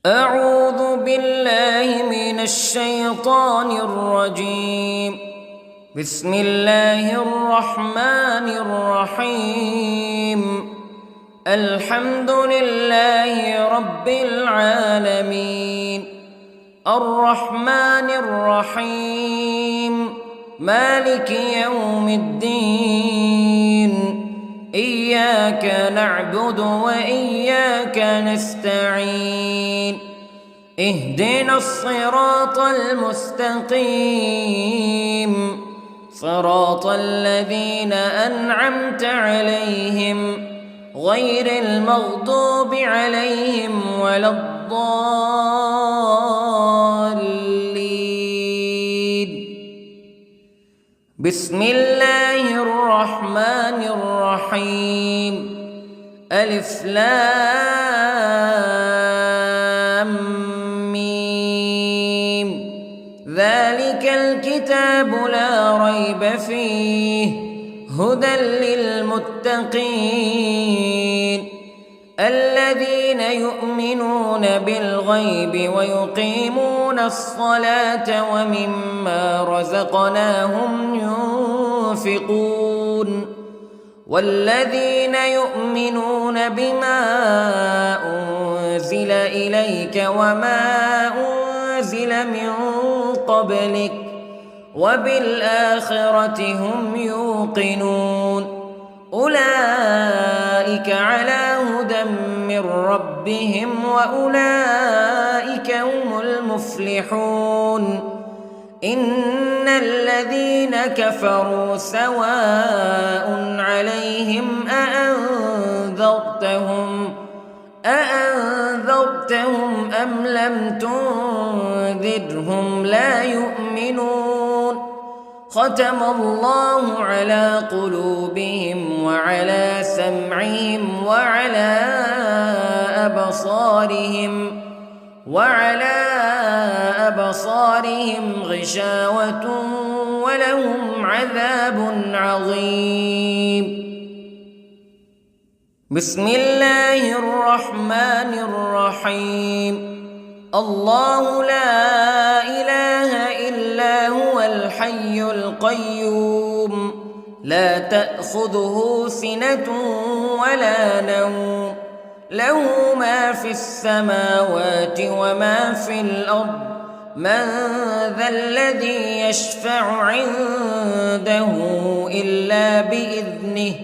أعوذ بالله من الشيطان الرجيم. بسم الله الرحمن الرحيم. الحمد لله رب العالمين، الرحمن الرحيم، مالك يوم الدين. إياك نعبد وإياك نستعين. اهدنا الصراط المستقيم، صراط الذين أنعمت عليهم غير المغضوب عليهم ولا الضالين. بسم الله الرحمن الرحيم. ألف لام ميم. ذلك الكتاب لا ريب فيه هدى للمتقين الذين يؤمنون بالغيب ويقيمون الصلاة ومما رزقناهم ينفقون والذين يؤمنون بما أنزل إليك وما أنزل من قبلك وبالآخرة هم يوقنون. أولئك على هدى من ربهم وأولئك هم المفلحون. إن الذين كفروا سواء عليهم أأنذرتهم أم لم تنذرهم لا يؤمنون. ختم الله على قلوبهم وعلى سمعهم وعلى أبصارهم غشاوة ولهم عذاب عظيم. بسم الله الرحمن الرحيم. الله لا إله إلا هو الحي القيوم لا تأخذه سنة ولا نوم له ما في السماوات وما في الأرض. من ذا الذي يشفع عنده إلا بإذنه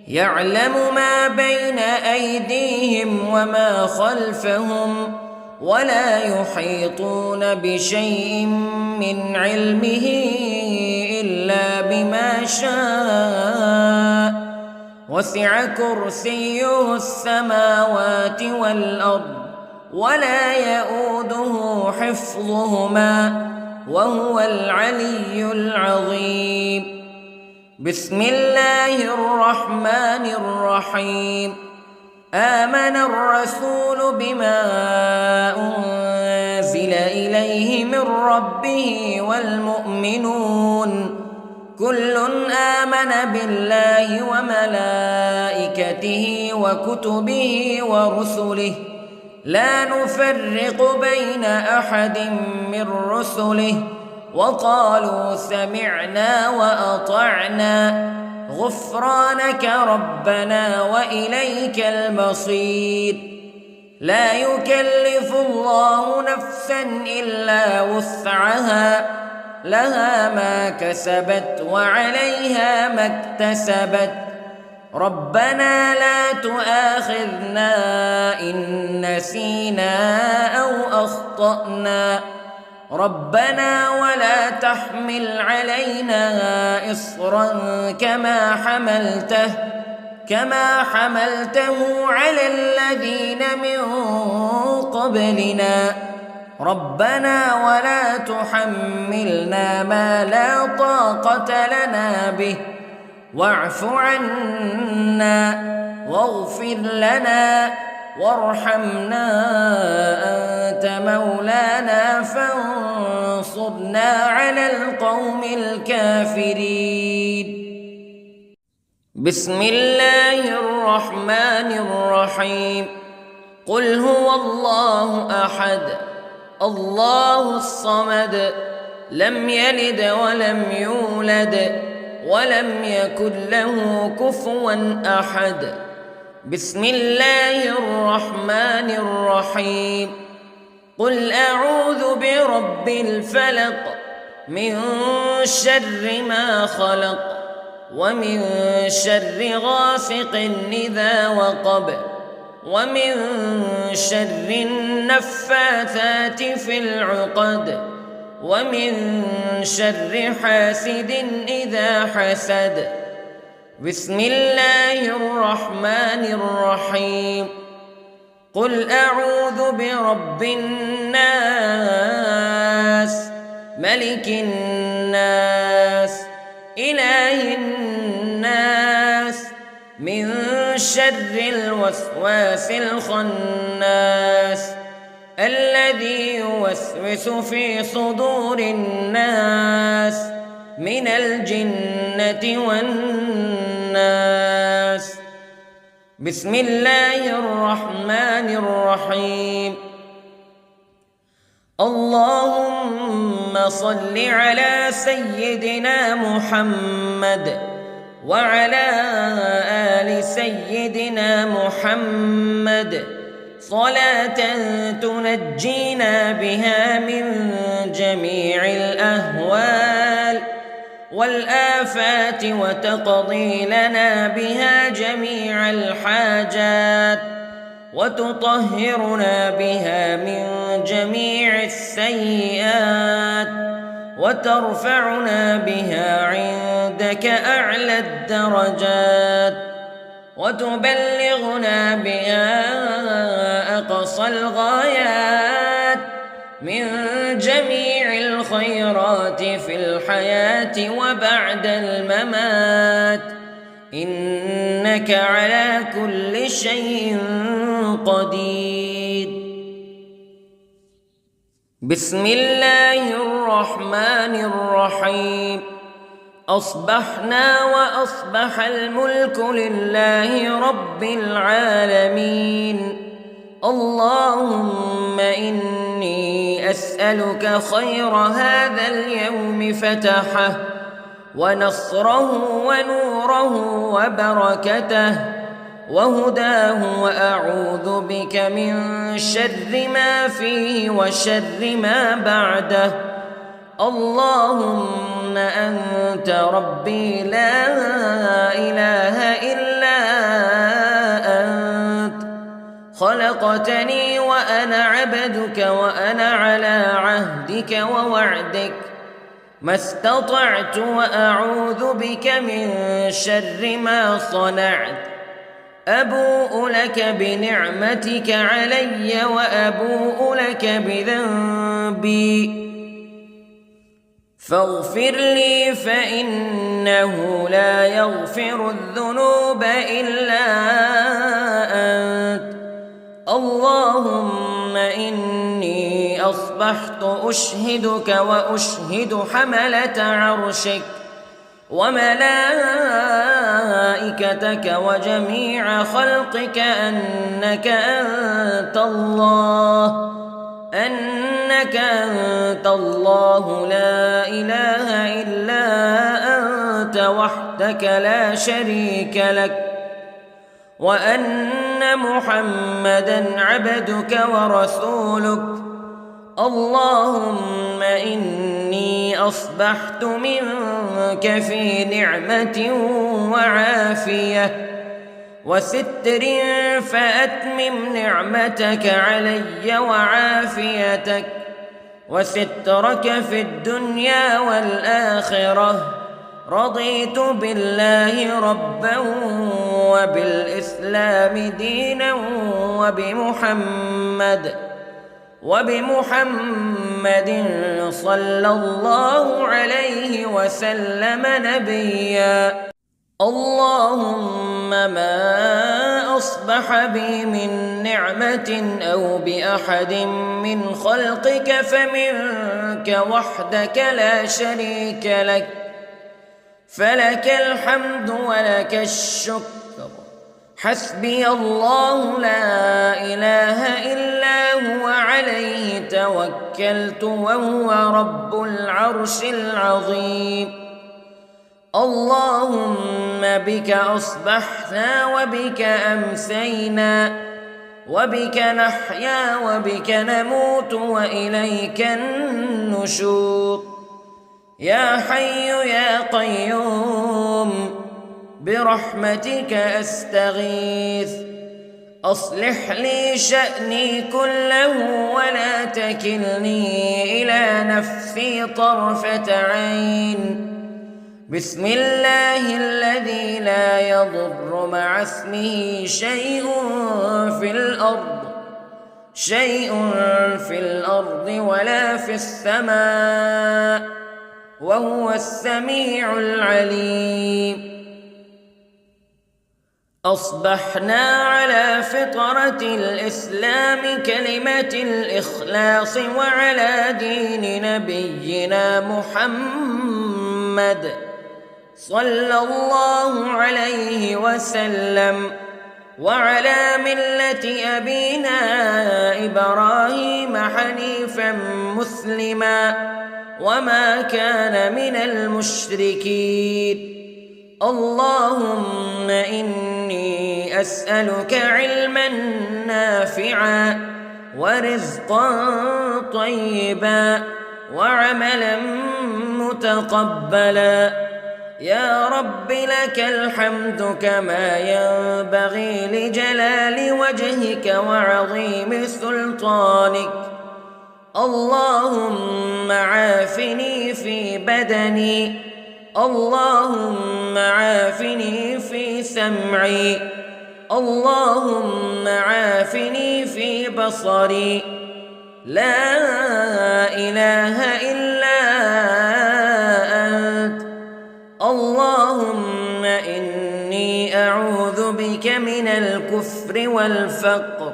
يعلم ما بين أيديهم وما خلفهم ولا يحيطون بشيء من علمه إلا بما شاء. وسع كرسيه السماوات والأرض ولا يؤوده حفظهما وهو العلي العظيم. بسم الله الرحمن الرحيم. آمن الرسول بما أنزل إليه من ربه والمؤمنون كل آمن بالله وملائكته وكتبه ورسله لا نفرق بين أحد من رسله وقالوا سمعنا وأطعنا غفرانك ربنا وإليك المصير. لا يكلف الله نفسا إلا وسعها لها ما كسبت وعليها ما اكتسبت. ربنا لا تؤاخذنا إن نسينا أو أخطأنا ربنا ولا تحمل علينا إصرا كما حملته على الذين من قبلنا ربنا ولا تحملنا ما لا طاقة لنا به واعف عنا واغفر لنا وارحمنا أنت مولانا فانصرنا على القوم الكافرين. بسم الله الرحمن الرحيم. قل هو الله أحد الله الصمد لم يلد ولم يولد ولم يكن له كفوا أحد. بسم الله الرحمن الرحيم. قل أعوذ برب الفلق من شر ما خلق ومن شر غاسق إذا وقب ومن شر النفاثات في العقد ومن شر حاسد إذا حسد. بسم الله الرحمن الرحيم. قل أعوذ برب الناس ملك الناس إله الناس من شر الوسواس الخناس الذي يوسوس في صدور الناس من الجنة والناس. بسم الله الرحمن الرحيم. اللهم صل على سيدنا محمد وعلى آل سيدنا محمد صلاة تنجينا بها من جميع الأهوال والآفات وتقضي لنا بها جميع الحاجات وتطهرنا بها من جميع السيئات وترفعنا بها عندك أعلى الدرجات وتبلغنا بها أقصى الغايات من جميع الخيرات في الحياة وبعد الممات إنك على كل شيء قدير. بسم الله الرحمن الرحيم. أصبحنا وأصبح الملك لله رب العالمين. اللهم إني أسألك خير هذا اليوم فتحه ونصره ونوره وبركته وهداه وأعوذ بك من شر ما فيه وشر ما بعده. اللهم أنت ربي لا إله إلا أنت خلقتني وأنا عبدك وأنا على عهدك ووعدك ما استطعت وأعوذ بك من شر ما صنعت. أبوء لك بنعمتك علي وأبوء لك بذنبي فاغفر لي فإنه لا يغفر الذنوب إلا أنت. اللهم إني أصبحت أشهدك وأشهد حملة عرشك وملائكتك وجميع خلقك أنك أنت الله لا إله إلا أنت وحدك لا شريك لك وأن محمدًا عبدك ورسولك. اللهم إني أصبحت منك في نعمة وعافية وستر فأتمم نعمتك علي وعافيتك وسترك في الدنيا والآخرة. رضيت بالله ربا وبالإسلام دينا وبمحمد صلى الله عليه وسلم نبيا. اللهم ما أصبح بي من نعمة أو بأحد من خلقك فمنك وحدك لا شريك لك فلك الحمد ولك الشكر حسبي الله لا إله إلا هو عليه توكلت وهو رب العرش العظيم. اللهم بك أصبحنا وبك أمسينا وبك نحيا وبك نموت وإليك النشور. يا حي يا قيوم برحمتك أستغيث، أصلح لي شأني كله ولا تكلني إلى نفسي طرفة عين. بسم الله الذي لا يضر مع اسمه شيء في الأرض ولا في السماء وهو السميع العليم. أصبحنا على فطرة الإسلام كلمة الإخلاص وعلى دين نبينا محمد صلى الله عليه وسلم وعلى ملة أبينا إبراهيم حنيفا مسلما وما كان من المشركين. اللهم إني أسألك علما نافعا ورزقا طيبا وعملا متقبلا. يا رب لك الحمد كما ينبغي لجلال وجهك وعظيم سلطانك. اللهم عافني في بدني، اللهم عافني في سمعي، اللهم عافني في بصري. لا إله إلا أنت. اللهم إني أعوذ بك من الكفر والفقر.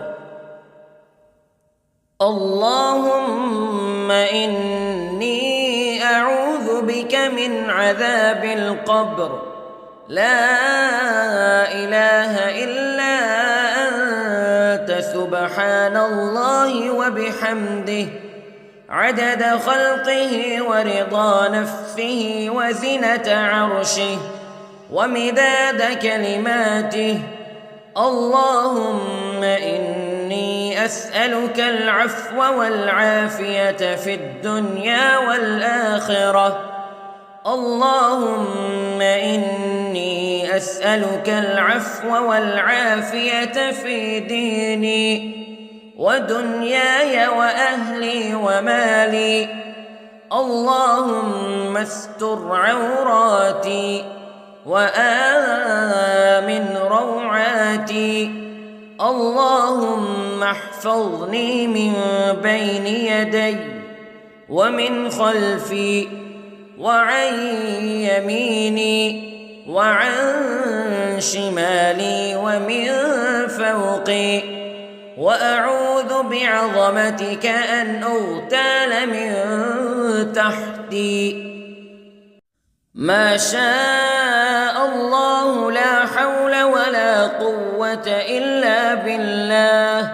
اللهم إني أعوذ بك من عذاب القبر. لا إله إلا أنت سبحان الله وبحمده عدد خلقه ورضا نفسه وزنة عرشه ومداد كلماته. اللهم إني أسألك العفو والعافية في الدنيا والآخرة. اللهم إني أسألك العفو والعافية في ديني ودنياي وأهلي ومالي. اللهم استر عوراتي وآمن روعاتي. اللهم احفظني من بين يدي ومن خلفي وعن يميني وعن شمالي ومن فوقي، وأعوذ بعظمتك أن أغتال من تحتي. ما شاء الله لا حول ولا قوة إلا بالله.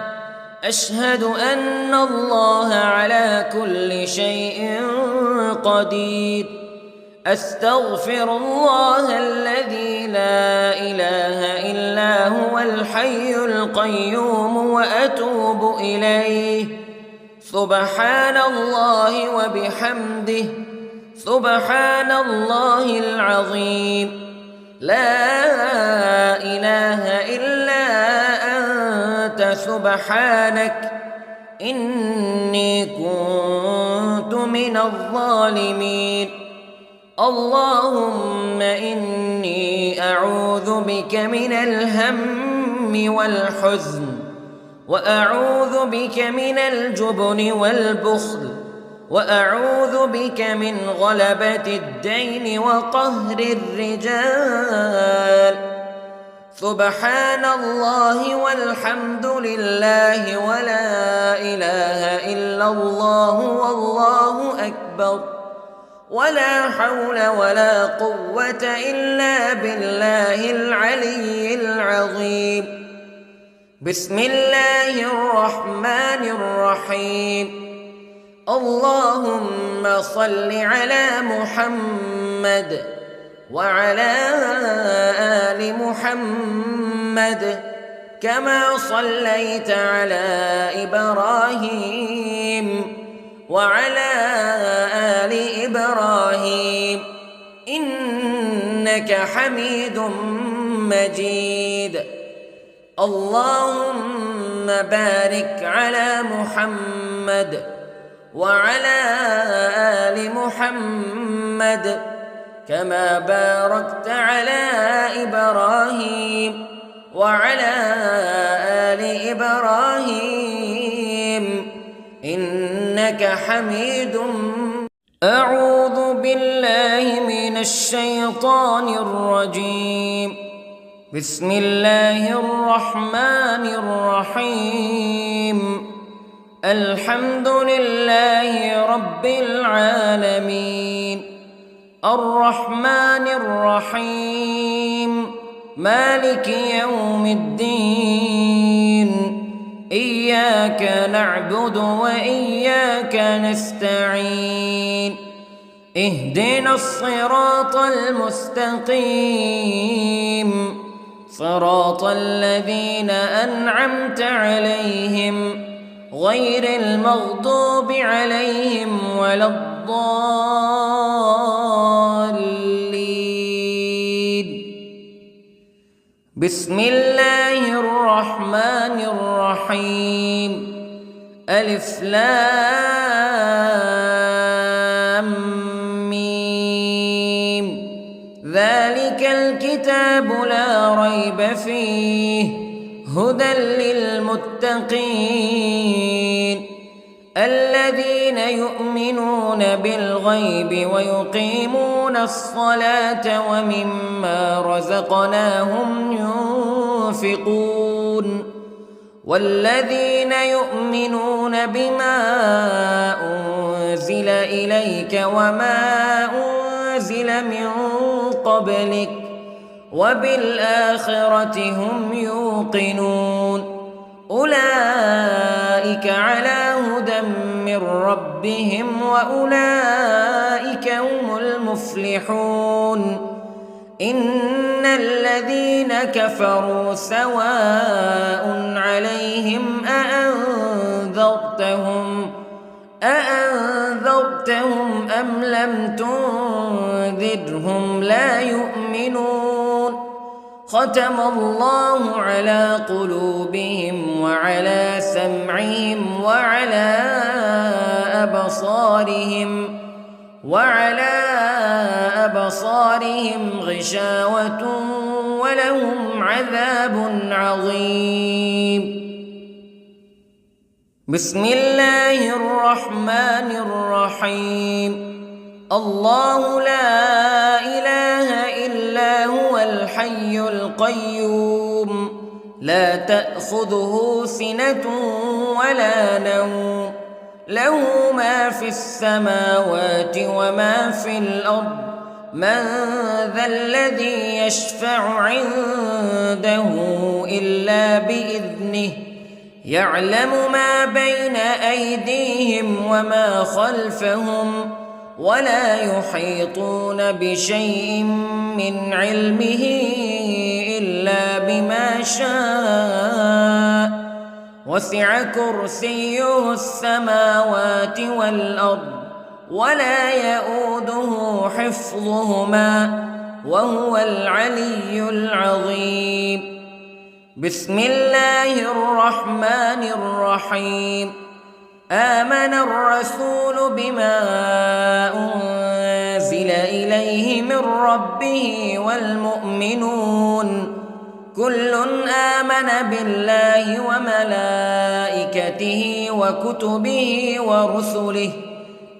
أشهد أن الله على كل شيء قدير. أستغفر الله الذي لا إله إلا هو الحي القيوم وأتوب إليه. سبحان الله وبحمده سبحان الله العظيم. لا إله إلا أنت سبحانك إني كنت من الظالمين. اللهم إني أعوذ بك من الهم والحزن، وأعوذ بك من الجبن والبخل، وأعوذ بك من غلبة الدين وقهر الرجال. سبحان الله والحمد لله ولا إله إلا الله والله أكبر. ولا حول ولا قوة إلا بالله العلي العظيم. بسم الله الرحمن الرحيم. اللهم صل على محمد وعلى آل محمد كما صليت على إبراهيم وعلى آل إبراهيم إنك حميد مجيد. اللهم بارك على محمد وعلى آل محمد كما باركت على إبراهيم وعلى آل إبراهيم إنك حميد. أعوذ بالله من الشيطان الرجيم. بسم الله الرحمن الرحيم. الحمد لله رب العالمين الرحمن الرحيم مالك يوم الدين إياك نعبد وإياك نستعين اهدنا الصراط المستقيم صراط الذين أنعمت عليهم غير المغضوب عليهم ولا الضالين. بسم الله الرحمن الرحيم. ألف لام ميم. ذلك الكتاب لا ريب فيه هدى للمتقين الذين يؤمنون بالغيب ويقيمون الصلاة ومما رزقناهم ينفقون والذين يؤمنون بما أنزل إليك وما أنزل من قبلك وبالآخرة هم يوقنون أولئك على هدى من ربهم وأولئك هم المفلحون. إن الذين كفروا سواء عليهم أأنذرتهم أم لم تنذرهم لا يؤمنون. ختم الله على قلوبهم وعلى سمعهم وعلى أبصارهم غشاوة ولهم عذاب عظيم. بسم الله الرحمن الرحيم. الله لا إله إلا هو الحي القيوم لا تأخذه سنة ولا نوم له ما في السماوات وما في الأرض من ذا الذي يشفع عنده إلا بإذنه يعلم ما بين أيديهم وما خلفهم ولا يحيطون بشيء من علمه إلا بما شاء وسع كرسيه السماوات والأرض ولا يؤوده حفظهما وهو العلي العظيم. بسم الله الرحمن الرحيم. آمن الرسول بما أنزل إليه من ربه والمؤمنون كل آمن بالله وملائكته وكتبه ورسله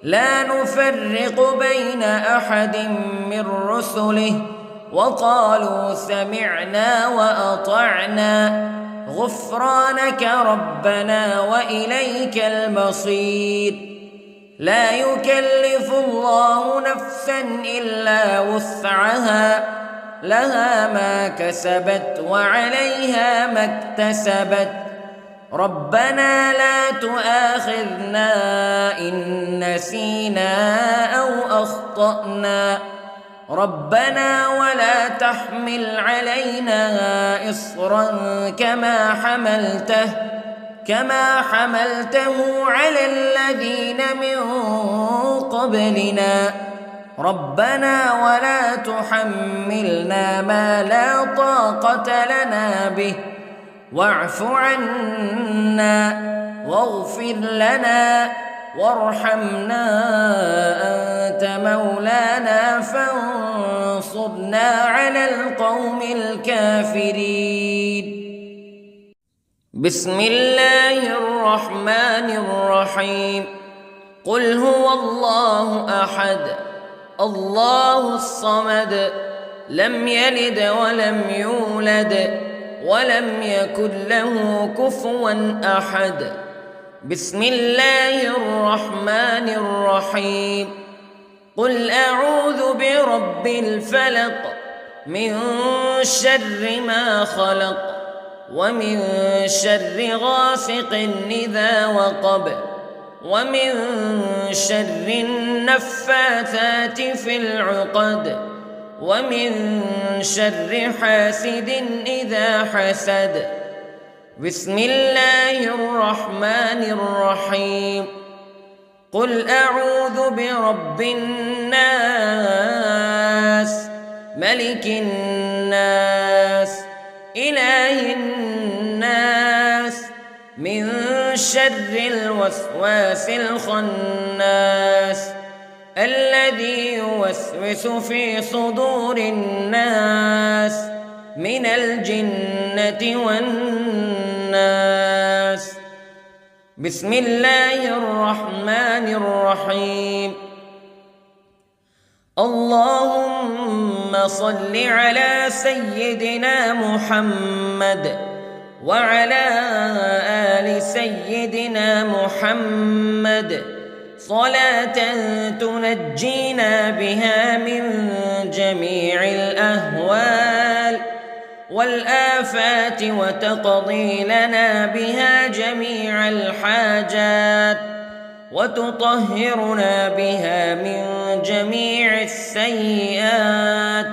لا نفرق بين أحد من رسله وقالوا سمعنا وأطعنا غفرانك ربنا وإليك المصير. لا يكلف الله نفسا إلا وسعها لها ما كسبت وعليها ما اكتسبت ربنا لا تؤاخذنا إن نسينا أو أخطأنا ربنا ولا تحمل علينا إصرا كما حملته على الذين من قبلنا ربنا ولا تحملنا ما لا طاقة لنا به واعف عنا واغفر لنا وارحمنا أنت مولانا فانصرنا على القوم الكافرين. بسم الله الرحمن الرحيم. قل هو الله أحد الله الصمد لم يلد ولم يولد ولم يكن له كفوا أحد. بسم الله الرحمن الرحيم. قل أعوذ برب الفلق من شر ما خلق ومن شر غاسق إذا وقب ومن شر النفاثات في العقد ومن شر حاسد إذا حسد. بسم الله الرحمن الرحيم. قل أعوذ برب الناس ملك الناس إله الناس من شر الوسواس الخناس الذي يوسوس في صدور الناس من الجنة والناس. بسم الله الرحمن الرحيم. اللهم صل على سيدنا محمد وعلى آل سيدنا محمد صلاة تنجينا بها من جميع الأهوال والآفات وتقضي لنا بها جميع الحاجات وتطهرنا بها من جميع السيئات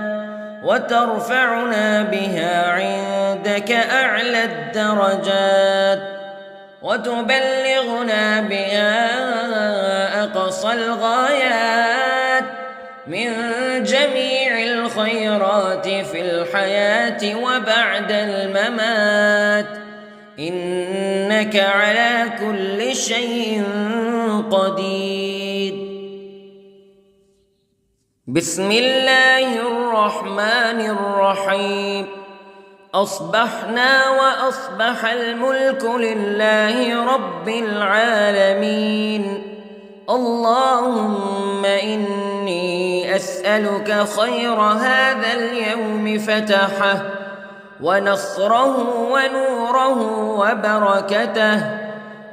وترفعنا بها عندك أعلى الدرجات وتبلغنا بها أقصى الغايات من جميع الخيرات في الحياة وبعد الممات إنك على كل شيء قدير. بسم الله الرحمن الرحيم. أصبحنا وأصبح الملك لله رب العالمين. اللهم إني أسألك خير هذا اليوم فتحه ونصره ونوره وبركته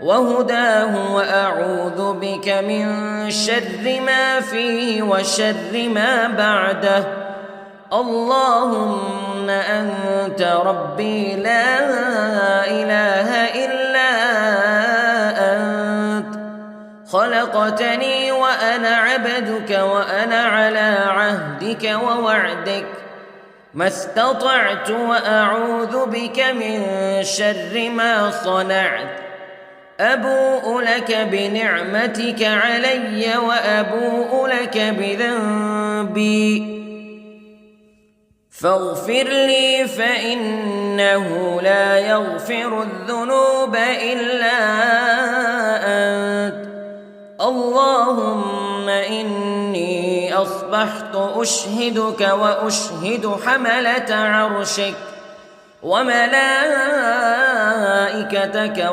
وهداه وأعوذ بك من شر ما فيه وشر ما بعده. اللهم أنت ربي لا إله إلا أنت خلقتني وأنا عبدك وأنا على عهدك ووعدك ما استطعت وأعوذ بك من شر ما صنعت. أبوء لك بنعمتك علي وأبوء لك بذنبي فاغفر لي فإنه لا يغفر الذنوب إلا أنت. اللهم إني أصبحت أشهدك وأشهد حملة عرشك وملائكتك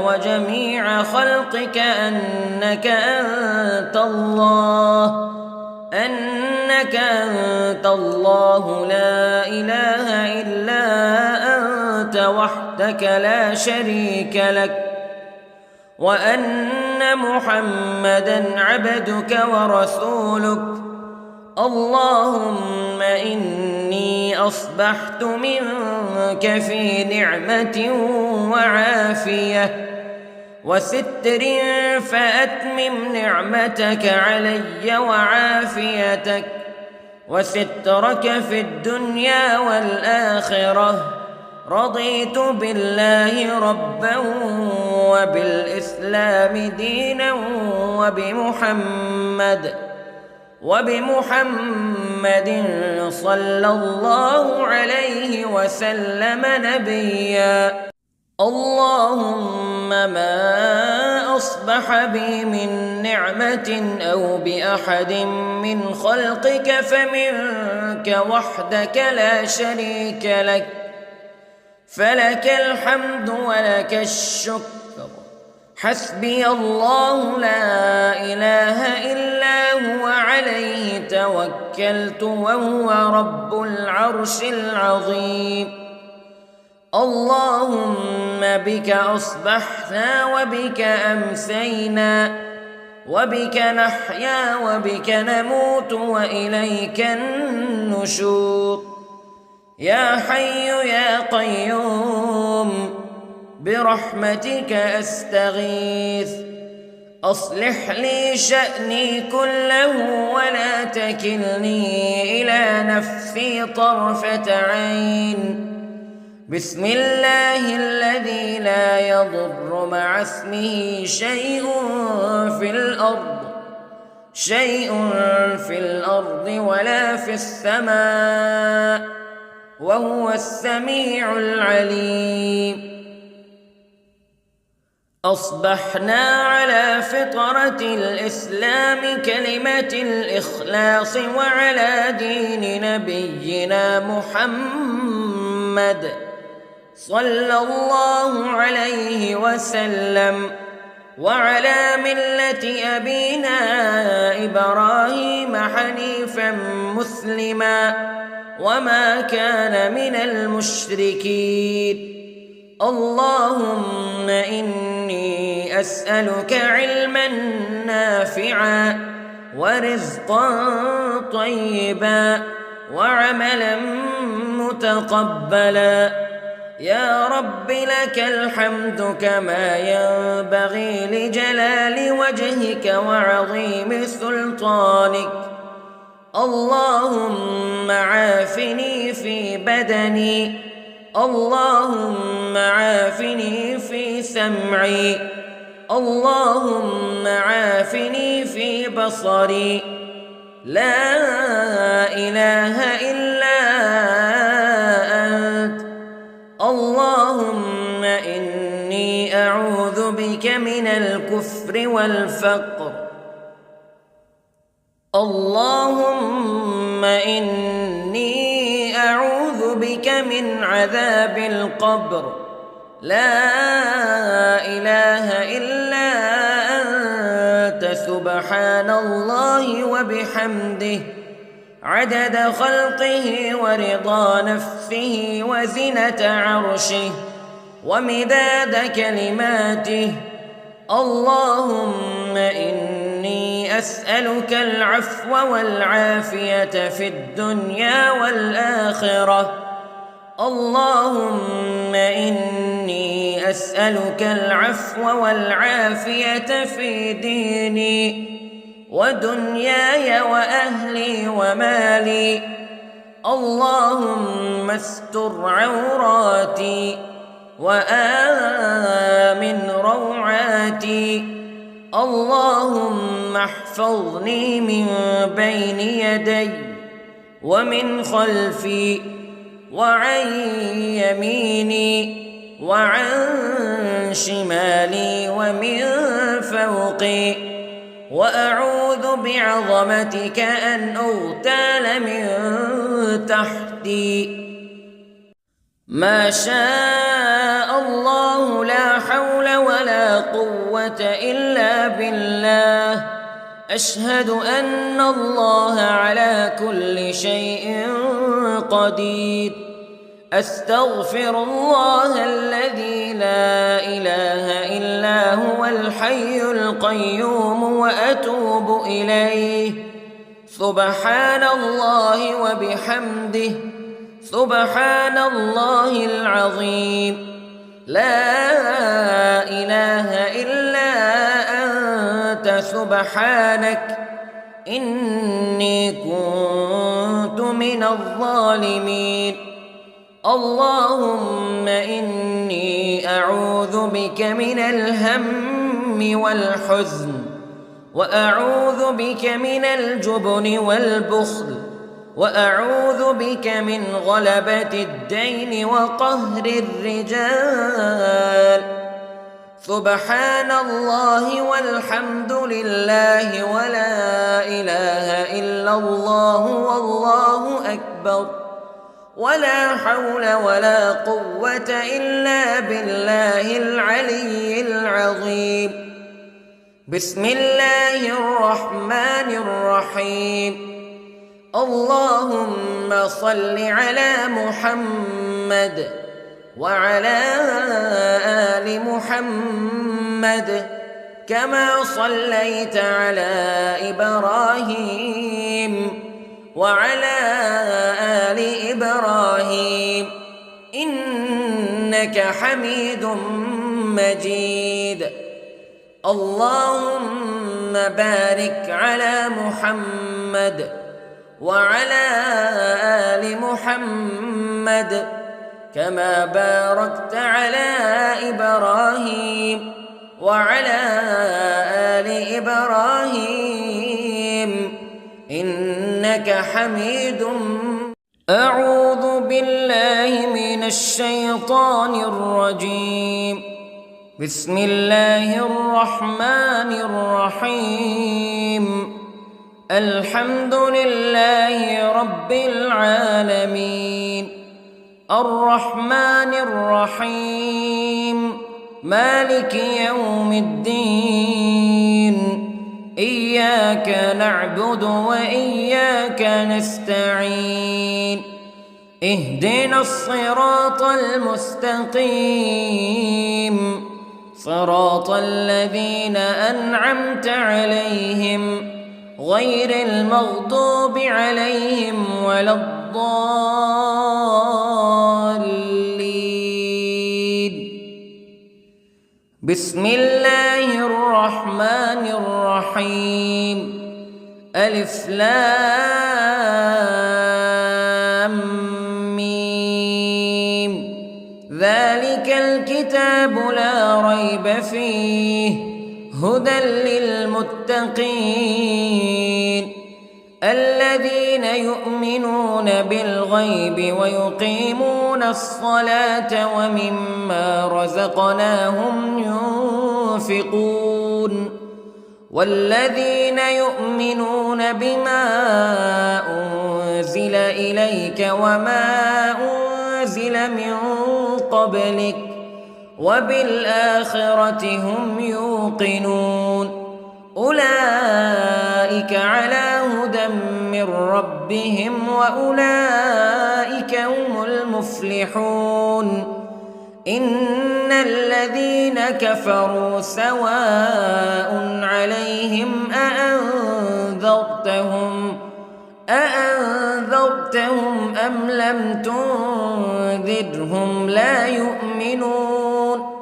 وجميع خلقك أنك أنت الله لا إله إلا أنت وحدك لا شريك لك وأن محمدًا عبدك ورسولك. اللهم إني أصبحت منك في نعمة وعافية وستر، فأتمم نعمتك علي وعافيتك وسترك في الدنيا والآخرة. رضيت بالله ربا وبالإسلام دينا وبمحمد صلى الله عليه وسلم نبيا. اللهم ما أصبح بي من نعمة أو بأحد من خلقك فمنك وحدك لا شريك لك، فلك الحمد ولك الشكر. حسبي الله لا إله إلا هو عليه توكلت وهو رب العرش العظيم. اللهم بك أصبحنا وبك أمسينا وبك نحيا وبك نموت وإليك النشور. يا حي يا قيوم برحمتك أستغيث، أصلح لي شأني كله ولا تكلني إلى نفسي طرفة عين. بسم الله الذي لا يضر مع اسمه شيء في الأرض ولا في السماء، وهو السميع العليم. أصبحنا على فطرة الإسلام كلمة الإخلاص وعلى دين نبينا محمد صلى الله عليه وسلم، وعلى ملة أبينا إبراهيم حنيفا مسلما وما كان من المشركين. اللهم إني أسألك علما نافعا ورزقا طيبا وعملا متقبلا. يا رب لك الحمد كما ينبغي لجلال وجهك وعظيم سلطانك. اللهم عافني في بدني، اللهم عافني في سمعي، اللهم عافني في بصري. لا إله إلا أنت. اللهم إني أعوذ بك من الكفر والفقر. اللهم إني أعوذ بك من عذاب القبر. لا إله إلا أنت سبحان الله وبحمده عدد خلقه ورضا نفسه وزنة عرشه ومداد كلماته. اللهم إني أسألك العفو والعافية في الدنيا والآخرة. اللهم إني أسألك العفو والعافية في ديني ودنياي وأهلي ومالي. اللهم استر عوراتي وآمن روعاتي. اللهم احفظني من بين يدي ومن خلفي وعن يميني وعن شمالي ومن فوقي، وأعوذ بعظمتك أن أغتال من تحتي. ما شاء الله لا حول ولا قوة إلا بالله. أشهد أن الله على كل شيء قدير. أستغفر الله الذي لا إله إلا هو الحي القيوم وأتوب إليه. سبحان الله وبحمده، سبحان الله العظيم. لا إله إلا أنت سبحانك إني كنت من الظالمين. اللهم إني أعوذ بك من الهم والحزن، وأعوذ بك من الجبن والبخل، وأعوذ بك من غلبة الدين وقهر الرجال. سبحان الله والحمد لله ولا إله إلا الله والله أكبر، ولا حول ولا قوة إلا بالله العلي العظيم. بسم الله الرحمن الرحيم. اللهم صل على محمد وعلى آل محمد كما صليت على إبراهيم وعلى آل إبراهيم إنك حميد مجيد. اللهم بارك على محمد وعلى آل محمد كما باركت على إبراهيم وعلى آل إبراهيم إنك حميد مجيد. أعوذ بالله من الشيطان الرجيم. بسم الله الرحمن الرحيم. الحمد لله رب العالمين، الرحمن الرحيم، مالك يوم الدين. إياك نعبد وإياك نستعين. اهدنا الصراط المستقيم، صراط الذين أنعمت عليهم غير المغضوب عليهم ولا الضالين. بسم الله الرحمن الرحيم. ألف لام ميم. ذلك الكتاب لا ريب فيه هدى للمتقين الذين يؤمنون بالغيب ويقيمون الصلاة ومما رزقناهم ينفقون والذين يؤمنون بما أنزل إليك وما أنزل من قبلك وبالآخرة هم يوقنون أولئك على هدى من ربهم وأولئك هم المفلحون. إن الذين كفروا سواء عليهم أأنذرتهم أم لم تنذرهم لا يؤمنون.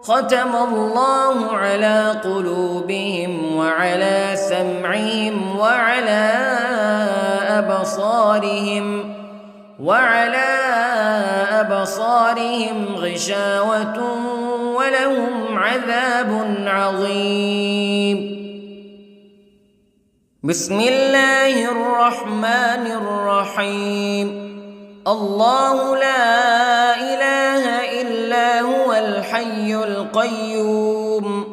ختم الله على قلوبهم وعلى سمعهم وعلى أبصارهم غشاوة ولهم عذاب عظيم. بسم الله الرحمن الرحيم. الله لا إله إلا هو الحي القيوم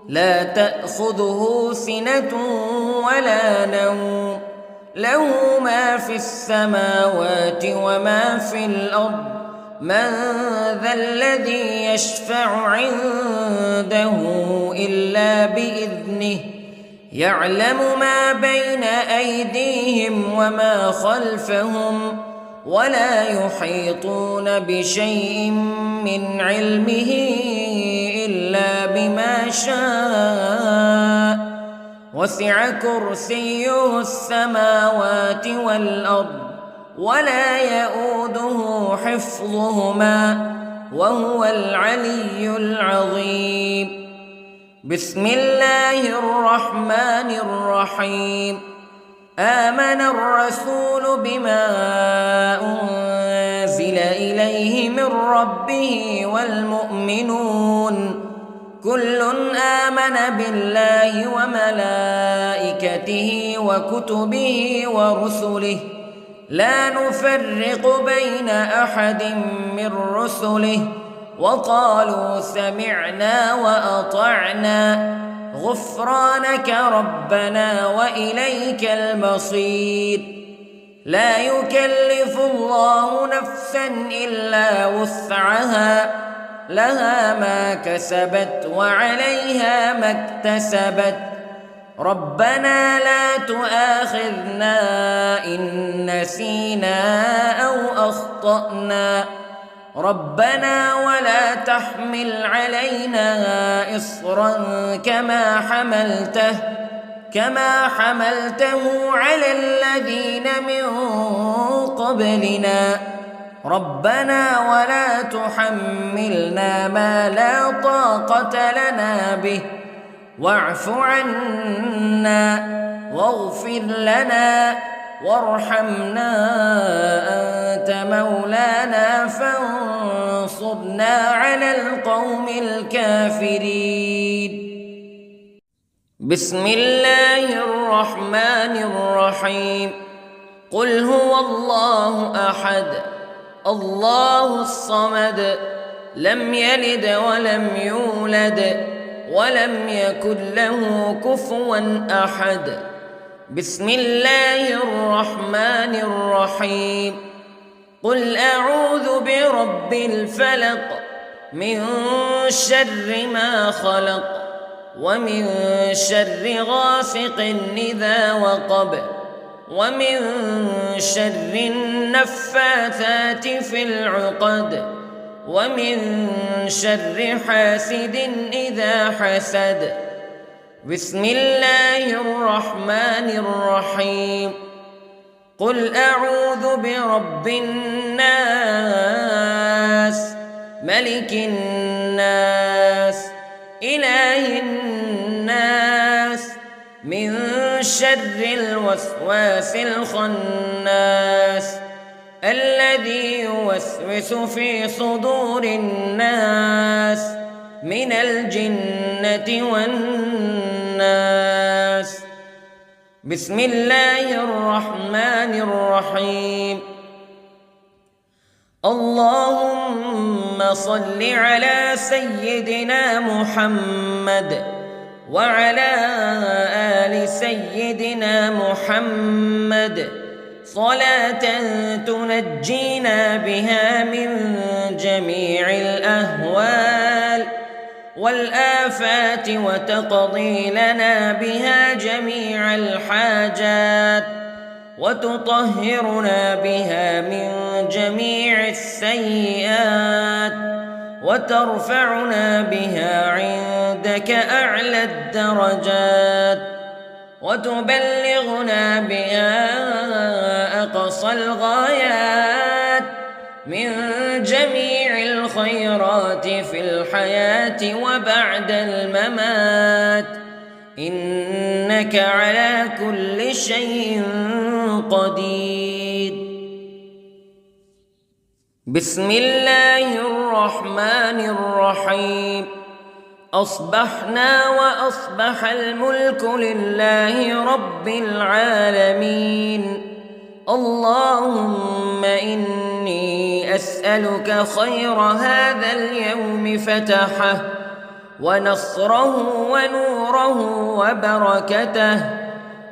لا تأخذه سنة ولا نوم له ما في السماوات وما في الأرض من ذا الذي يشفع عنده إلا بإذنه يعلم ما بين أيديهم وما خلفهم ولا يحيطون بشيء من علمه إلا بما شاء وسع كرسيه السماوات والأرض ولا يئوده حفظهما وهو العلي العظيم. بسم الله الرحمن الرحيم. آمن الرسول بما أنزل إليه من ربه والمؤمنون كل آمن بالله وملائكته وكتبه ورسله لا نفرق بين أحد من رسله وقالوا سمعنا وأطعنا غفرانك ربنا وإليك المصير. لا يكلف الله نفسا إلا وسعها لها ما كسبت وعليها ما اكتسبت ربنا لا تؤاخذنا إن نسينا أو أخطأنا ربنا ولا تحمل علينا إصرا كما حملته على الذين من قبلنا ربنا ولا تحملنا ما لا طاقة لنا به واعف عنا واغفر لنا وارحمنا أنت مولانا فانصرنا على القوم الكافرين. بسم الله الرحمن الرحيم. قل هو الله أحد الله الصمد لم يلد ولم يولد ولم يكن له كفوا أحد. بسم الله الرحمن الرحيم. قل أعوذ برب الفلق من شر ما خلق ومن شر غاسق إذا وقب ومن شر النفاثات في العقد ومن شر حاسد إذا حسد. بسم الله الرحمن الرحيم. قل أعوذ برب الناس ملك الناس إله الناس من شر الوسواس الخناس الذي يوسوس في صدور الناس من الجنة والناس. بسم الله الرحمن الرحيم. اللهم صل على سيدنا محمد وعلى آل سيدنا محمد صلاة تنجينا بها من جميع الأهوال والآفات وتقضي لنا بها جميع الحاجات وتطهرنا بها من جميع السيئات وترفعنا بها عندك أعلى الدرجات وتبلغنا بها أقصى الغايات من جميع الخيرات في الحياة وبعد الممات إنك على كل شيء قدير. بسم الله الرحمن الرحيم. أصبحنا وأصبح الملك لله رب العالمين. اللهم إني أسألك خير هذا اليوم فتحه ونصره ونوره وبركته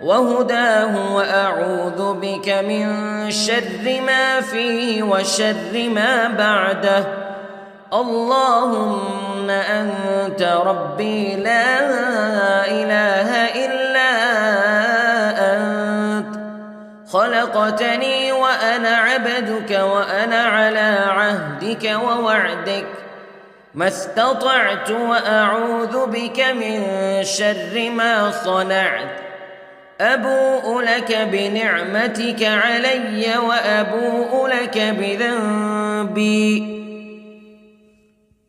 وهداه وأعوذ بك من شر ما فيه وشر ما بعده. اللهم أنت ربي لا إله إلا أنت خلقتني وأنا عبدك وأنا على عهدك ووعدك ما استطعت وأعوذ بك من شر ما صنعت أبوء لك بنعمتك علي وأبوء لك بذنبي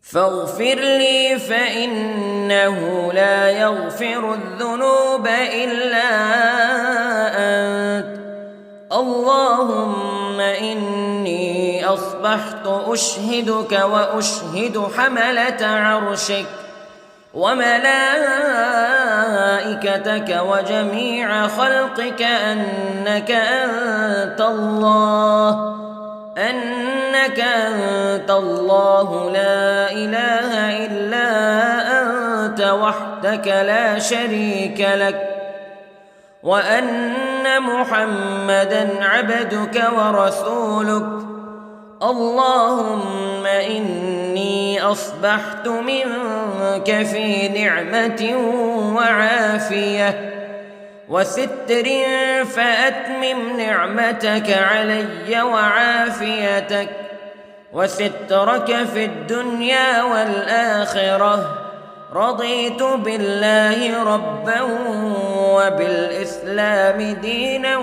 فاغفر لي فإنه لا يغفر الذنوب إلا أنت اللهم إني أصبحت أشهدك وأشهد حملة عرشك وملائكتك وجميع خلقك أنك أنت الله لا إله إلا أنت وحدك لا شريك لك وأن محمدًا عبدك ورسولك اللهم إني أصبحت منك في نعمة وعافية وستر فأتمم نعمتك علي وعافيتك وسترك في الدنيا والآخرة رضيت بالله ربا وبالإسلام دينا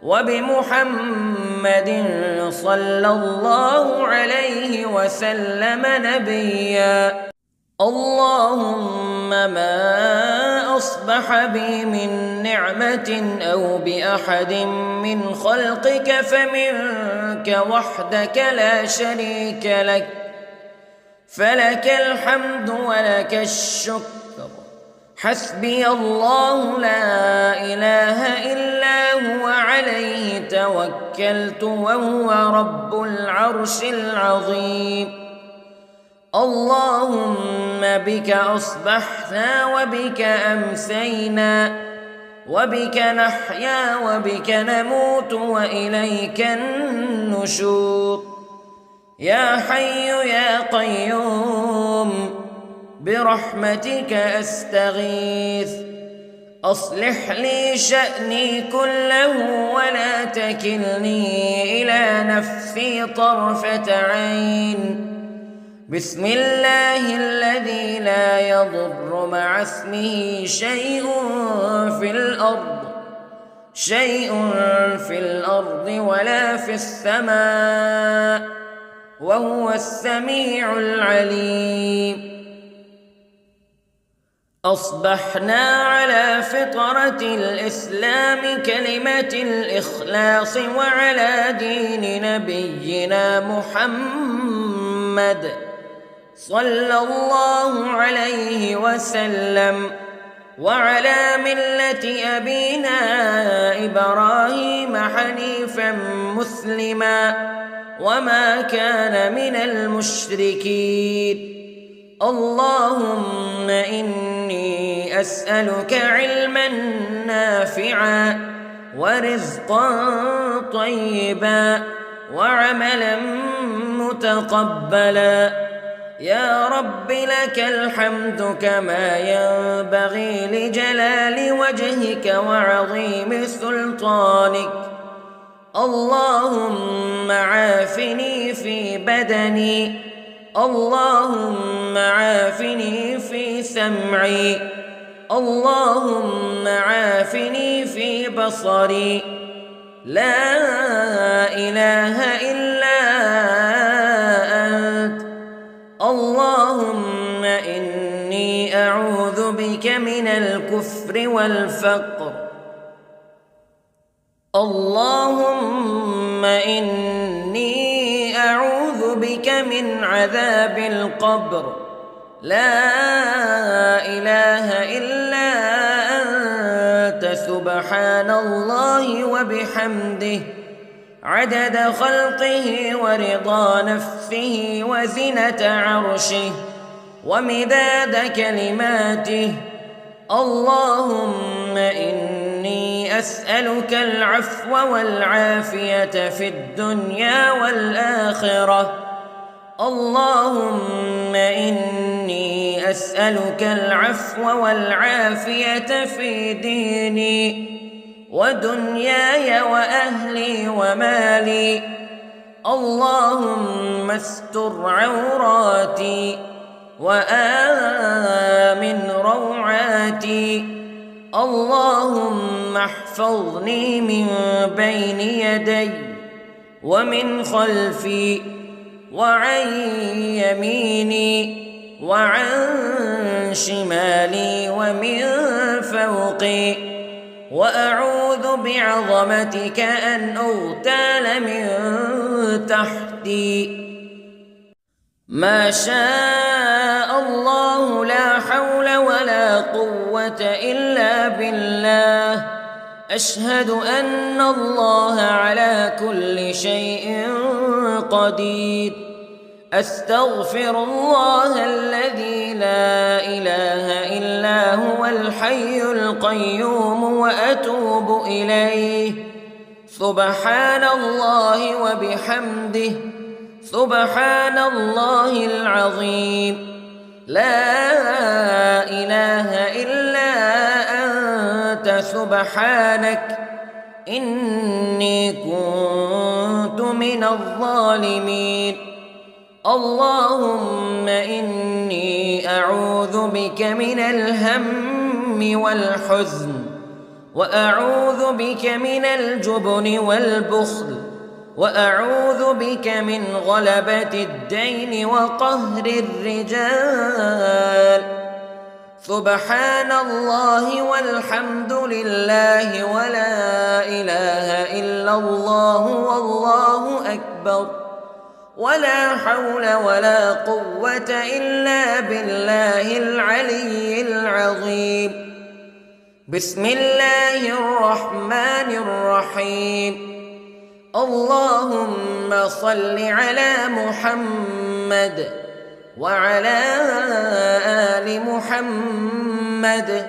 وبمحمد صلى الله عليه وسلم نبيا اللهم ما أصبح بي من نعمة أو بأحد من خلقك فمنك وحدك لا شريك لك فلك الحمد ولك الشكر حسبي الله لا إله إلا هو عليه توكلت وهو رب العرش العظيم اللهم بك أصبحنا وبك أمسينا وبك نحيا وبك نموت وإليك النشور يا حي يا قيوم برحمتك أستغيث أصلح لي شأني كله ولا تكلني إلى نفسي طرفة عين بسم الله الذي لا يضر مع اسمه شيء في الأرض ولا في السماء وهو السميع العليم أصبحنا على فطرة الإسلام كلمة الإخلاص وعلى دين نبينا محمد صلى الله عليه وسلم وعلى ملة أبينا إبراهيم حنيفا مسلما وما كان من المشركين اللهم إني أسألك علما نافعا ورزقا طيبا وعملا متقبلا يا رب لك الحمد كما ينبغي لجلال وجهك وعظيم سلطانك اللهم عافني في بدني اللهم عافني في سمعي اللهم عافني في بصري لا إله إلا أنت اللهم إني أعوذ بك من الكفر والفقر اللهم إني أعوذ بك من عذاب القبر لا إله إلا أنت سبحان الله وبحمده عدد خلقه ورضا نفسه وزنة عرشه ومداد كلماته اللهم إني أسألك العفو والعافية في الدنيا والآخرة اللهم إني أسألك العفو والعافية في ديني ودنياي وأهلي ومالي. اللهم استر عوراتي وآمن روعاتي. اللهم احفظني من بين يدي ومن خلفي وعن يميني وعن شمالي ومن فوقي، وأعوذ بعظمتك أن أغتال من تحتي. ما شاء الله لا حول ولا قوة إلا بالله. أشهد أن الله على كل شيء قدير. أستغفر الله الذي لا إله إلا هو الحي القيوم وأتوب إليه. سبحان الله وبحمده، سبحان الله العظيم. لا إله إلا أنت سبحانك إني كنت من الظالمين. اللهم إني أعوذ بك من الهم والحزن، وأعوذ بك من الجبن والبخل، وأعوذ بك من غلبة الدين وقهر الرجال. سبحان الله والحمد لله ولا إله إلا الله والله أكبر، ولا حول ولا قوة إلا بالله العلي العظيم. بسم الله الرحمن الرحيم. اللهم صل على محمد وعلى آل محمد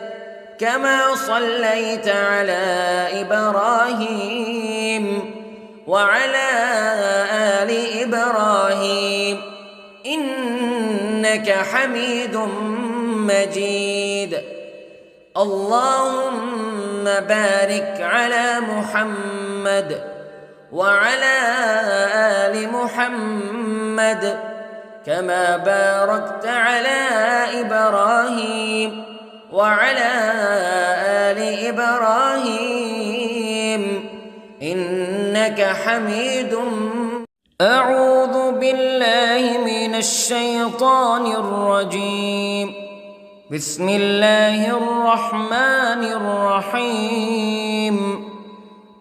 كما صليت على إبراهيم وعلى آل إبراهيم إنك حميد مجيد. اللهم بارك على محمد وعلى آل محمد كما باركت على إبراهيم وعلى آل إبراهيم إنك حميد. أعوذ بالله من الشيطان الرجيم. بسم الله الرحمن الرحيم.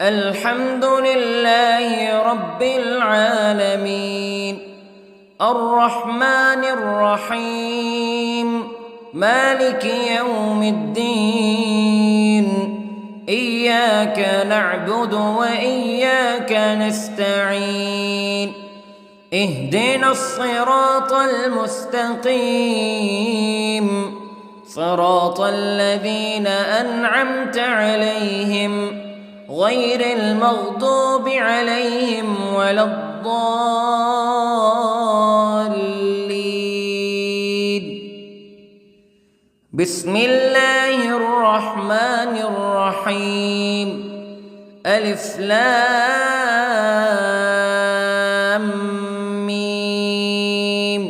الحمد لله رب العالمين. الرحمن الرحيم. مالك يوم الدين. إياك نعبد وإياك نستعين. اهدنا الصراط المستقيم، صراط الذين أنعمت عليهم غير المغضوب عليهم ولا الضالين. بسم الله الرحمن الرحيم. ألف لام ميم.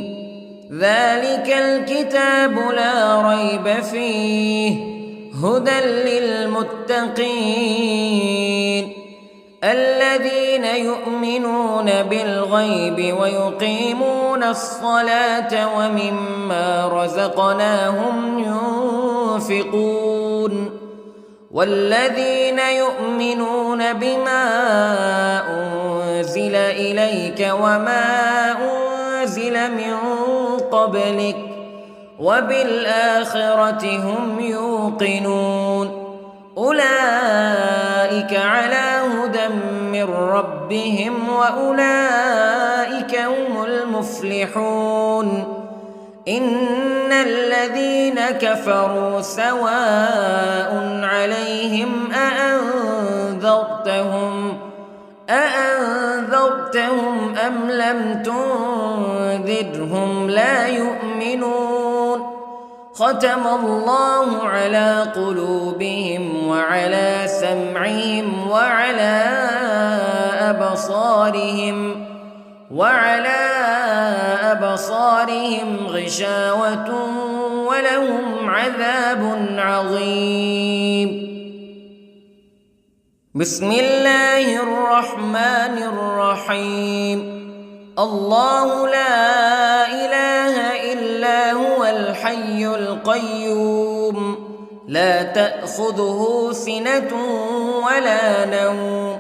ذلك الكتاب لا ريب فيه هدى للمتقين الذين يؤمنون بالغيب ويقيمون الصلاة ومما رزقناهم ينفقون والذين يؤمنون بما أنزل إليك وما أنزل من قبلك وبالآخرة هم يوقنون أولئك على هدى من ربهم وأولئك هم المفلحون. إن الذين كفروا سواء عليهم أأنذرتهم أم لم تنذرهم لا يؤمنون ختم الله على قلوبهم وعلى سمعهم وعلى أبصارهم غشاوة ولهم عذاب عظيم. بسم الله الرحمن الرحيم. الله لا إله إلا هو الحي القيوم لا تأخذه سنة ولا نوم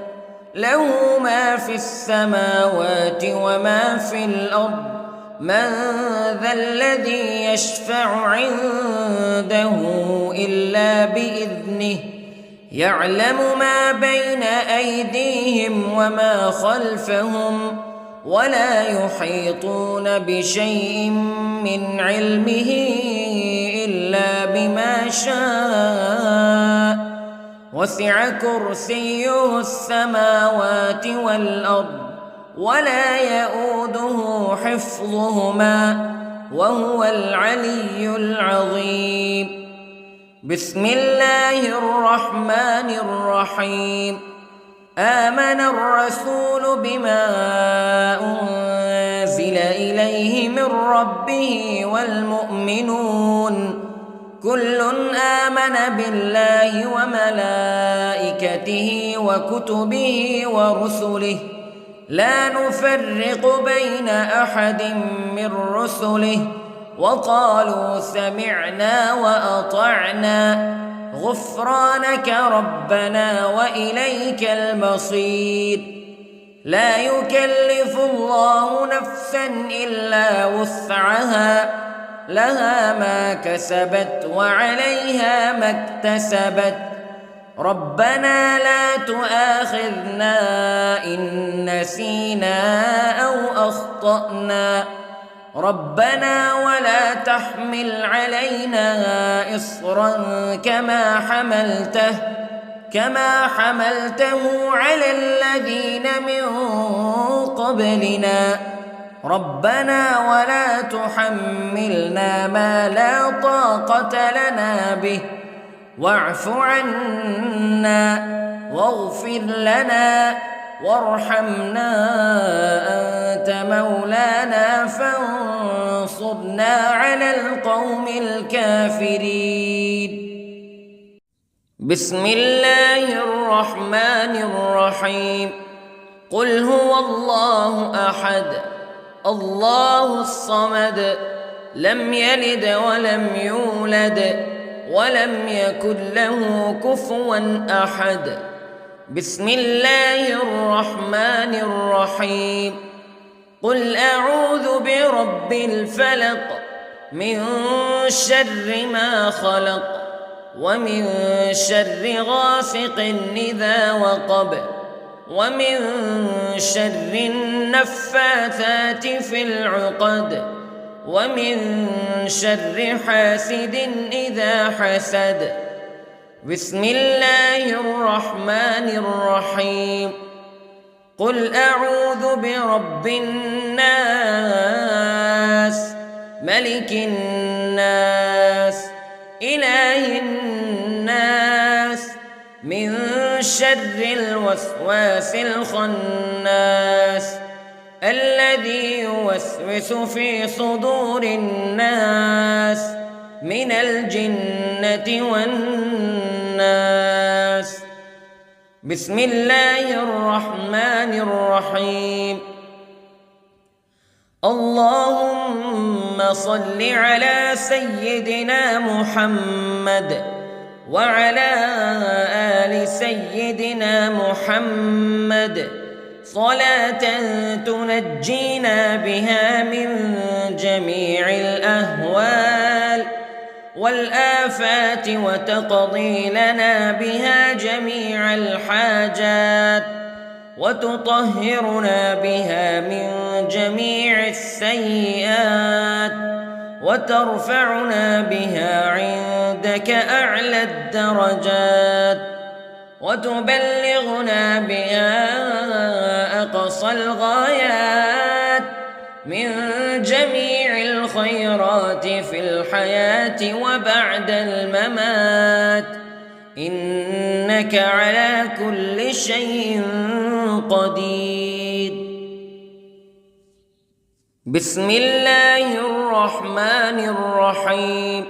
له ما في السماوات وما في الأرض من ذا الذي يشفع عنده إلا بإذنه يعلم ما بين أيديهم وما خلفهم ولا يحيطون بشيء من علمه إلا بما شاء وسع كرسيه السماوات والأرض ولا يؤوده حفظهما وهو العلي العظيم. بسم الله الرحمن الرحيم. آمن الرسول بما أنزل إليه من ربه والمؤمنون كل آمن بالله وملائكته وكتبه ورسله لا نفرق بين أحد من رسله وقالوا سمعنا وأطعنا غفرانك ربنا وإليك المصير. لا يكلف الله نفسا إلا وسعها لها ما كسبت وعليها ما اكتسبت ربنا لا تؤاخذنا إن نسينا أو أخطأنا ربنا ولا تحمل علينا إصرا كما حملته على الذين من قبلنا ربنا ولا تحملنا ما لا طاقة لنا به واعف عنا واغفر لنا وارحمنا أنت مولانا فانصرنا على القوم الكافرين. بسم الله الرحمن الرحيم. قل هو الله أحد الله الصمد لم يلد ولم يولد ولم يكن له كفوا أحد. بسم الله الرحمن الرحيم. قل أعوذ برب الفلق من شر ما خلق ومن شر غاسق إذا وقب ومن شر النفاثات في العقد ومن شر حاسد إذا حسد. بسم الله الرحمن الرحيم. قل أعوذ برب الناس ملك الناس إله الناس من شر الوسواس الخناس الذي يوسوس في صدور الناس من الجنة والناس. بسم الله الرحمن الرحيم. اللهم صل على سيدنا محمد وعلى آل سيدنا محمد صلاة تنجينا بها من جميع الأهوال والآفات وتقضي لنا بها جميع الحاجات وتطهرنا بها من جميع السيئات وترفعنا بها عندك أعلى الدرجات وتبلغنا بها أقصى الغايات من جميع الخيرات في الحياة وبعد الممات، إنك على كل شيء قدير. بسم الله الرحمن الرحيم.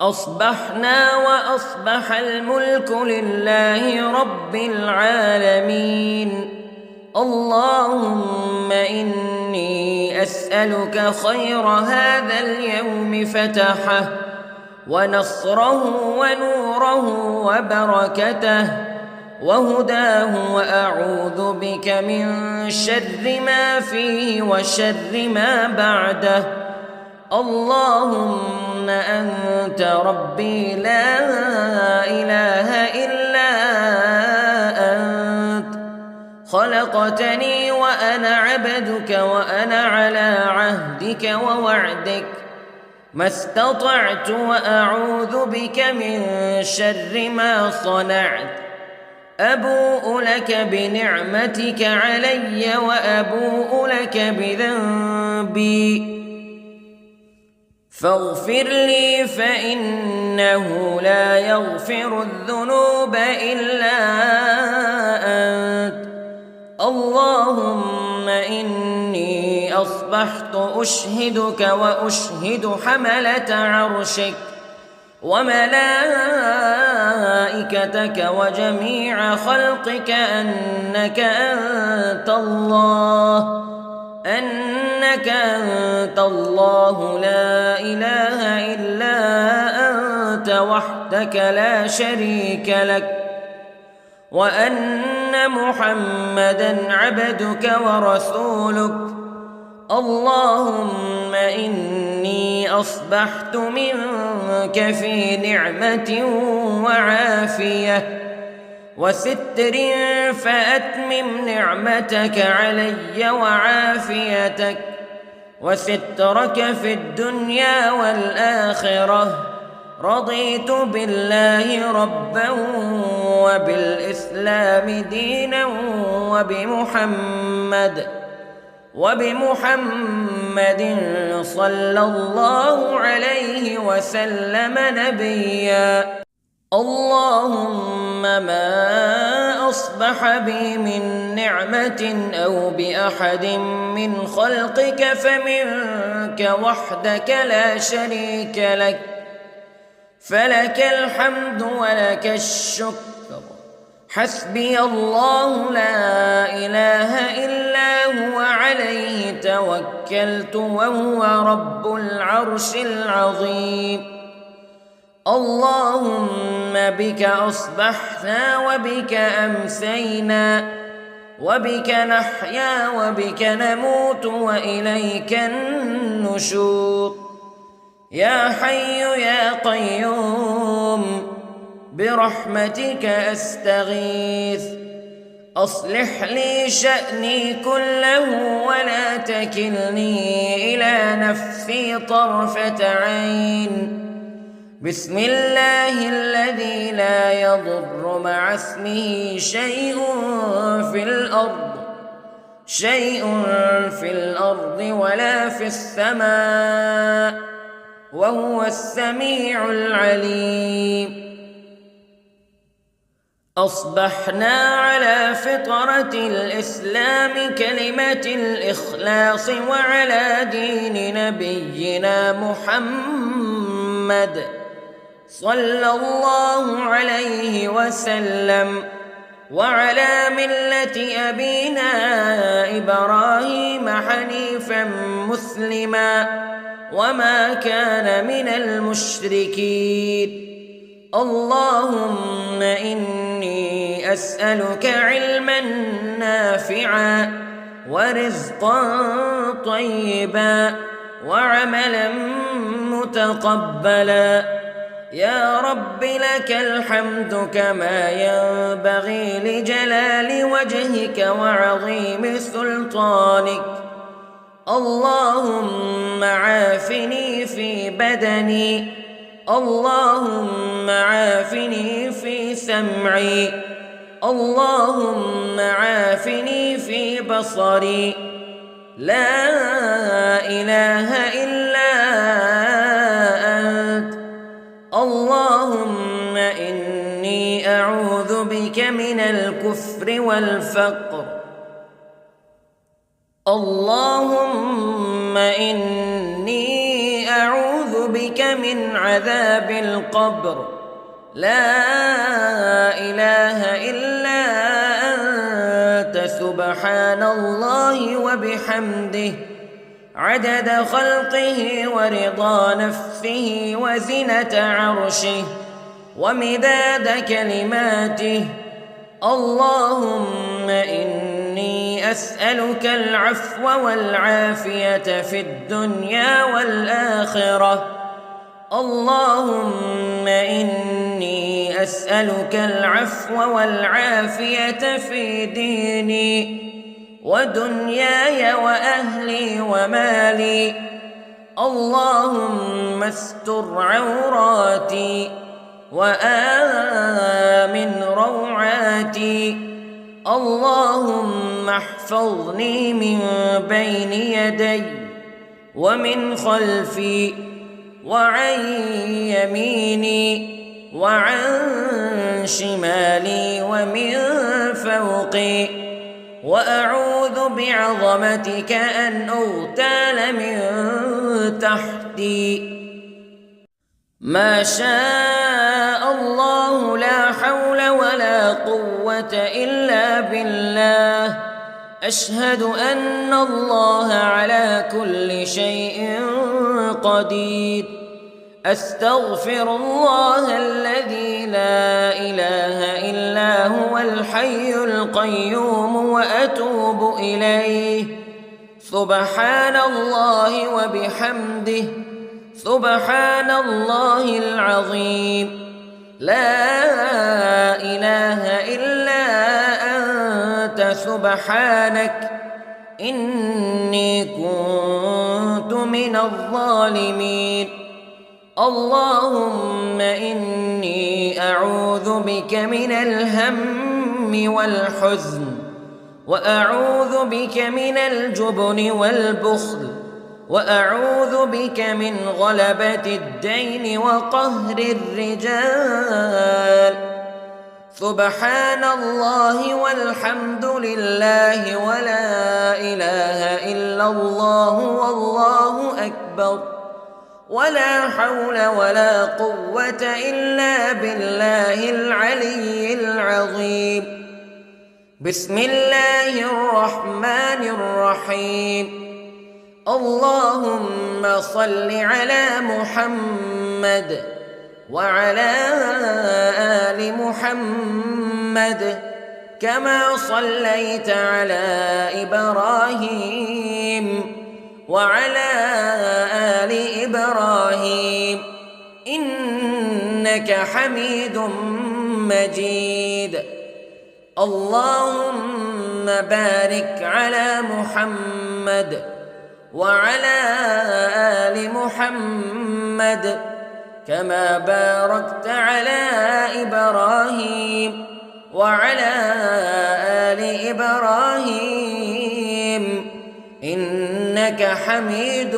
أصبحنا وأصبح الملك لله رب العالمين. اللهم إني أسألك خير هذا اليوم فتحه ونصره ونوره وبركته وهداه، وأعوذ بك من شر ما فيه وشر ما بعده. اللهم أنت ربي لا إله إلا أنت، خلقتني وأنا عبدك وأنا على عهدك ووعدك ما استطعت، وأعوذ بك من شر ما صنعت. أبوء لك بنعمتك علي وأبوء لك بذنبي فاغفر لي، فإنه لا يغفر الذنوب إلا أنت. اللهم إني أصبحت أشهدك وأشهد حملة عرشك وملائكتك وجميع خلقك أنك أنت الله لا إله إلا أنت وحدك لا شريك لك، وأن محمدًا عبدك ورسولك. اللهم إني أصبحت منك في نعمة وعافية وستر، فأتمم نعمتك علي وعافيتك وسترك في الدنيا والآخرة. رضيت بالله ربًا وبالإسلام دينًا وبمحمد صلى الله عليه وسلم نبيًا. اللهم ما أصبح بي من نعمة أو بأحد من خلقك فمنك وحدك لا شريك لك، فلك الحمد ولك الشكر. حسبي الله لا إله إلا هو عليه توكلت وهو رب العرش العظيم. اللهم بك أصبحنا وبك أمسينا وبك نحيا وبك نموت وإليك النشور. يا حي يا قيوم برحمتك أستغيث، أصلح لي شأني كله ولا تكلني إلى نفسي طرفة عين. بسم الله الذي لا يضر مع اسمه شيء في الأرض ولا في السماء، وهو السميع العليم. أصبحنا على فطرة الإسلام كلمة الإخلاص وعلى دين نبينا محمد صلى الله عليه وسلم، وعلى ملة أبينا إبراهيم حنيفا مسلما وما كان من المشركين. اللهم إني أسألك علما نافعا ورزقا طيبا وعملا متقبلا. يا رب لك الحمد كما ينبغي لجلال وجهك وعظيم سلطانك. اللهم عافني في بدني، اللهم عافني في سمعي، سمعي، اللهم عافني في بصري. لا إله إلا أنت، اللهم إني أعوذ بك من الكفر والفقر. اللهم إني أعوذ بك من عذاب القبر. لا إله إلا أنت، سبحان الله وبحمده، عدد خلقه ورضا نفسه وزنة عرشه ومداد كلماته. اللهم إني أسألك العفو والعافية في الدنيا والآخرة. اللهم إني أسألك العفو والعافية في ديني ودنياي وأهلي ومالي. اللهم استر عوراتي وآمن روعاتي. اللهم احفظني من بين يدي ومن خلفي وعن يميني وعن شمالي ومن فوقي، وأعوذ بعظمتك أن أغتال من تحتي. ما شاء الله، لا حول ولا قوة إلا بالله. أشهد أن الله على كل شيء قدير. أستغفر الله الذي لا إله إلا هو الحي القيوم وأتوب إليه. سبحان الله وبحمده، سبحان الله العظيم. لا إله إلا أنت، سبحانك إني كنت من الظالمين. اللهم إني أعوذ بك من الهم والحزن، وأعوذ بك من الجبن والبخل، وأعوذ بك من غلبة الدين وقهر الرجال. سبحان الله والحمد لله ولا إله إلا الله والله أكبر، ولا حول ولا قوة إلا بالله العلي العظيم. بسم الله الرحمن الرحيم. اللهم صل على محمد وعلى آل محمد كما صليت على إبراهيم وعلى آل إبراهيم إنك حميد مجيد. اللهم بارك على محمد وعلى آل محمد كما باركت على إبراهيم وعلى آل إبراهيم إنك حميد